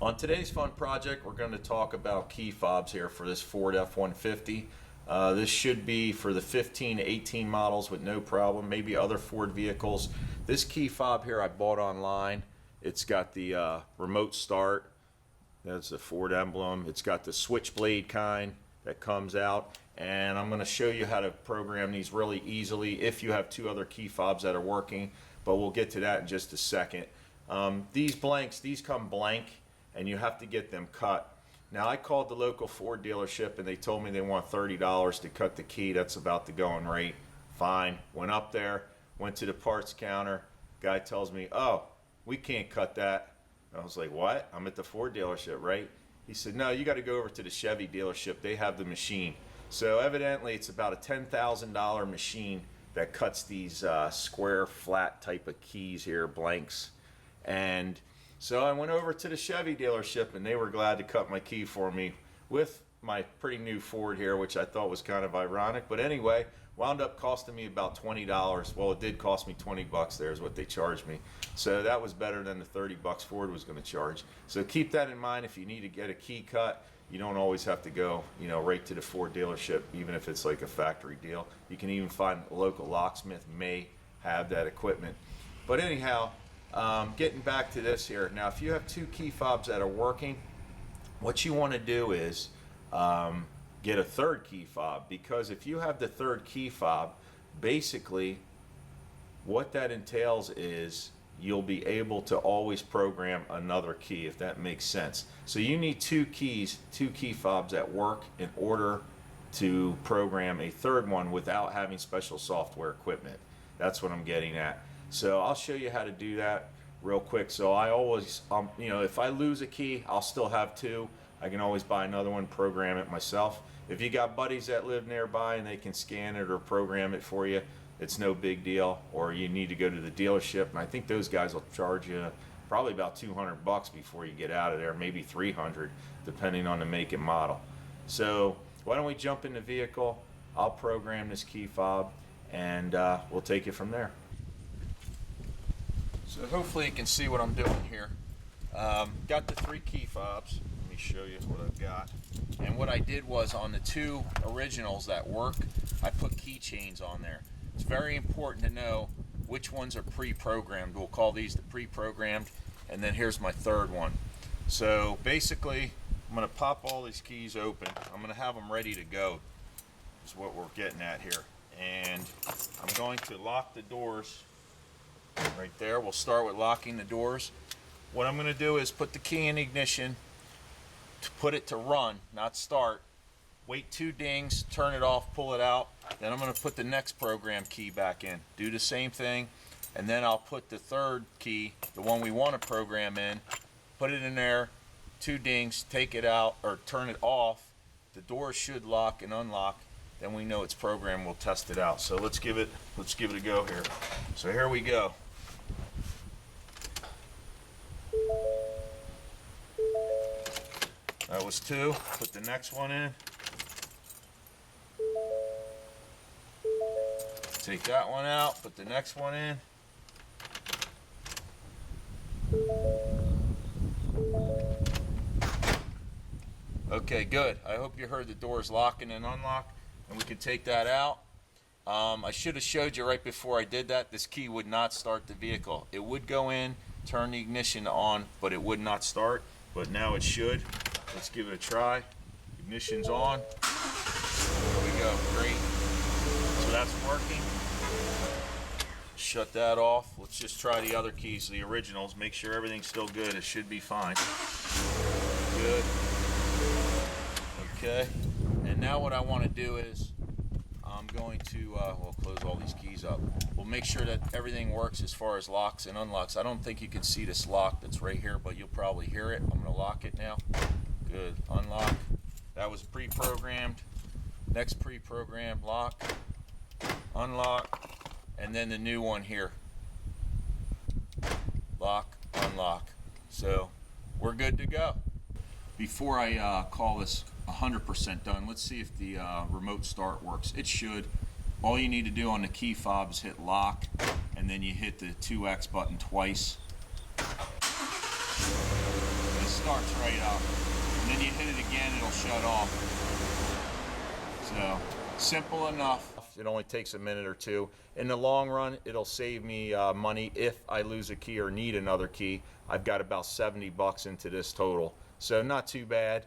On today's fun project, we're going to talk about key fobs here for this Ford F-150. This should be for the 15 to 18 models with no problem, maybe other Ford vehicles. This key fob here I bought online. It's got the remote start. That's the Ford emblem. It's got the switchblade kind that comes out. And I'm going to show you how to program these really easily if you have two other key fobs that are working, but we'll get to that in just a second. These blanks, these come blank, and you have to get them cut. Now, I called the local Ford dealership and they told me they want $30 to cut the key. That's about the going rate. Fine. Went up there, went to the parts counter. Guy tells me, oh, we can't cut that. I was like, what? I'm at the Ford dealership, right? He said, no, you got to go over to the Chevy dealership. They have the machine. So evidently it's about a $10,000 machine that cuts these square flat type of keys here, blanks. And so I went over to the Chevy dealership and they were glad to cut my key for me with my pretty new Ford here, which I thought was kind of ironic. But anyway, wound up costing me about $20. Well, it did cost me 20 bucks there is what they charged me. So that was better than the 30 bucks Ford was going to charge. So keep that in mind. If you need to get a key cut, you don't always have to go, right to the Ford dealership, even if it's like a factory deal. You can even find a local locksmith may have that equipment. But anyhow, getting back to this here. Now, if you have two key fobs that are working, what you want to do is get a third key fob, because if you have the third key fob, basically what that entails is you'll be able to always program another key, if that makes sense. So you need two key fobs that work in order to program a third one without having special software equipment. That's what I'm getting at. So I'll show you how to do that real quick. So I always, if I lose a key, I'll still have two. I can always buy another one, program it myself. If you got buddies that live nearby and they can scan it or program it for you, it's no big deal. Or you need to go to the dealership, and I think those guys will charge you probably about 200 bucks before you get out of there, maybe 300, depending on the make and model. So why don't we jump in the vehicle? I'll program this key fob, and we'll take it from there. So hopefully you can see what I'm doing here. Got the three key fobs. Let me show you what I've got. And what I did was, on the two originals that work, I put keychains on there. It's very important to know which ones are pre-programmed. We'll call these the pre-programmed. And then here's my third one. So basically, I'm going to pop all these keys open. I'm going to have them ready to go. Is what we're getting at here. And I'm going to lock the doors right there. We'll start with locking the doors. What I'm going to do is put the key in ignition, to put it to run, not start. Wait 2 dings, turn it off, pull it out. Then I'm going to put the next program key back in. Do the same thing, and then I'll put the third key, the one we want to program in, put it in there, 2 dings, take it out or turn it off. The door should lock and unlock. Then we know it's programmed. We'll test it out. So let's give it a go here. So here we go. That was 2. Put the next one in. Take that one out. Put the next one in. Okay, good. I hope you heard the doors locking and unlock, and we can take that out. I should have showed you right before I did that. This key would not start the vehicle. It would go in, turn the ignition on, but it would not start. But now it should. Let's give it a try. Ignition's on. There we go. Great. So that's working. Shut that off. Let's just try the other keys, the originals. Make sure everything's still good. It should be fine. Good. Okay. And now what I want to do is I'm going to we'll close all these keys up. We'll make sure that everything works as far as locks and unlocks. I don't think you can see this lock that's right here, but you'll probably hear it. I'm going to lock it now. Good. Unlock. That was pre-programmed. Next pre-programmed lock. Unlock. And then the new one here. Lock, unlock. So we're good to go. Before I call this 100% done, let's see if the remote start works. It should. All you need to do on the key fob is hit lock, and then you hit the 2X button twice. This starts right up. And then you hit it again, it'll shut off. So, simple enough. It only takes a minute or two. In the long run, it'll save me money if I lose a key or need another key. I've got about 70 bucks into this total. So not too bad.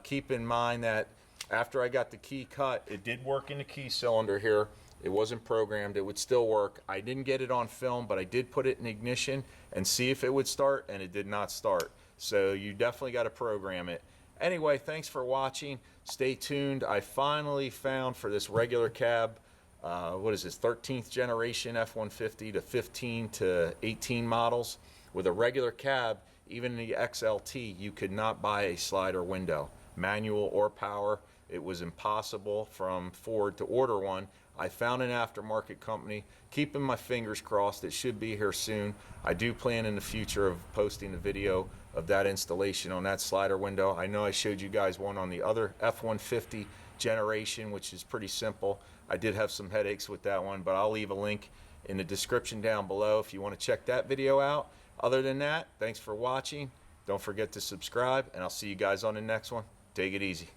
Keep in mind that after I got the key cut, it did work in the key cylinder here. It wasn't programmed, it would still work. I didn't get it on film, but I did put it in ignition and see if it would start, and it did not start. So you definitely got to program it. Anyway, thanks for watching. Stay tuned. I finally found for this regular cab, what is this, 13th generation F-150 to 15 to 18 models. With a regular cab, even in the XLT, you could not buy a slider window, manual or power. It was impossible from Ford to order one. I found an aftermarket company, keeping my fingers crossed. It should be here soon. I do plan in the future of posting a video of that installation on that slider window. I know I showed you guys one on the other F-150 generation, which is pretty simple. I did have some headaches with that one, but I'll leave a link in the description down below if you want to check that video out. Other than that, thanks for watching. Don't forget to subscribe, and I'll see you guys on the next one. Take it easy.